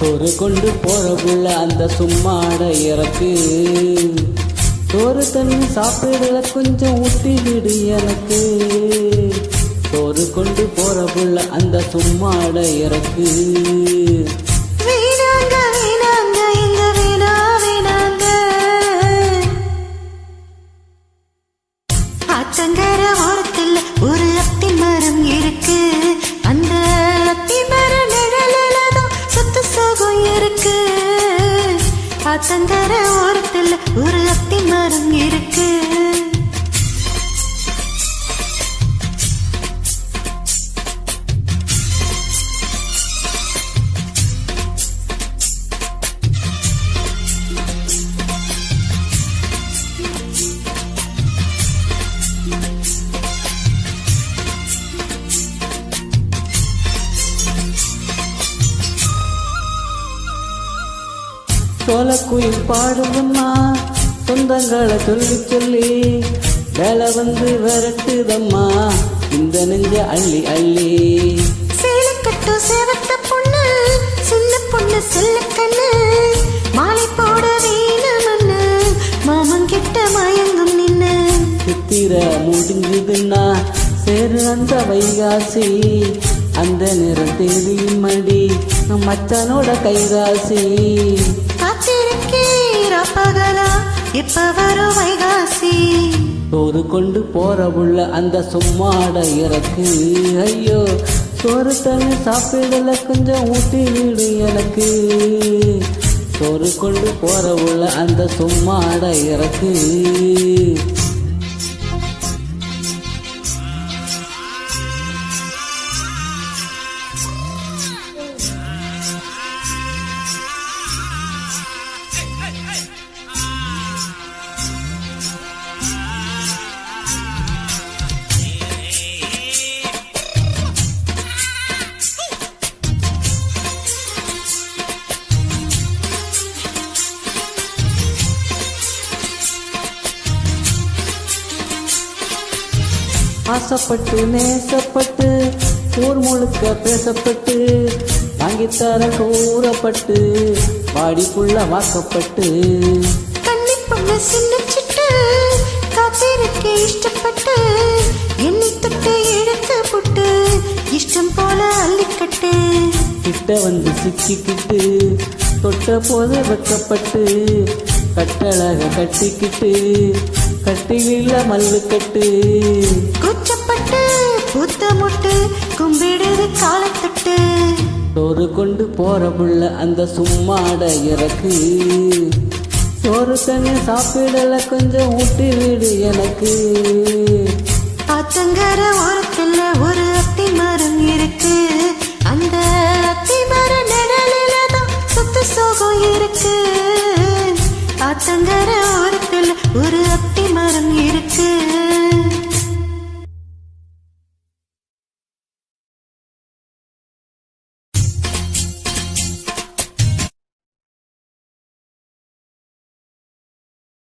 சோறு கொண்டு போற புள்ள அந்த சும்மாட இறக்கு. சோறு தண்ணி சாப்பிடல கொஞ்சம் ஊட்டி விடு எனக்கு. சோறு கொண்டு போற புள்ள அந்த சும்மாட இறக்கு. ஆத்தங்கர ஓரத்தில் ஒரு அத்தி மரம் இருக்கு. அந்த அத்தி மர நிழலில்தான் சொத்து சோகம் இருக்கு. ஆத்தங்கர ஓரத்தில் ஒரு அத்தி மரம் இருக்கு. சோளக்குயில் பாடுதம்மா சொந்தங்களை சொல்லி சொல்லி. வேலை வந்து விரட்டுதம்மா இந்த நெஞ்ச அள்ளி அள்ளி. சேலக்கட்டு சேவத்த பொண்ணு சின்ன பொண்ணு செல்ல கண்ணு. மாலை போட வேணும்னு மாமன் கிட்ட மயங்கும் நின்னு. சித்திர முடிஞ்சதுன்னா சேரு அந்த வைகாசி. அந்த நிறம் தேவியின் மடி மச்சனோட கைகாசி. இப்ப வரும் வைகாசி. சோறு கொண்டு போற புள்ள அந்த சும்மாட இறக்கு. ஐயோ சோறு தண்ணி சாப்பிடல கொஞ்சம் ஊட்டி விடு எனக்கு. சோறு கொண்டு போற புள்ள அந்த சும்மாட இறக்கு. ஆசைப்பட்டு நேசப்பட்டு ஊர் முழுக்க பேசப்பட்டு வாங்கித்தர கூறப்பட்டு வாடிக்குள்ள வாக்கப்பட்டு. கண்ணி பொண்ணு சின்னிச்சிட்டு காத்திருக்க இஷ்டப்பட்டு என்னை தொட்டு எடுத்து போட்டு இஷ்டம் போல அள்ளிக்கட்டு. கிட்ட வந்து சிக்கிக்கிட்டு தொட்ட போது வெக்கப்பட்டு கட்டழக கட்டிக்கிட்டு கட்டில மல்லு கட்டு. கூச்சப்பட்டு பூத்த முட்டு கும்பிடுது காலத்தட்டு. சோறு கொண்டு போற புள்ள அந்த சும்மாட இறக்கு. சோறு தண்ணி சாப்பிடல கொஞ்சம் ஊட்டி விடு எனக்கு. ஆத்தங்கர ஓரத்துல ஒரு அத்தி மரம் இருக்கு. அந்த அத்தி மர நிழலில்தான் சொத்து சோகம் இருக்கு. ஆத்தங்கர ஓரத்துல ஒரு அத்தி மரம் இருக்கு.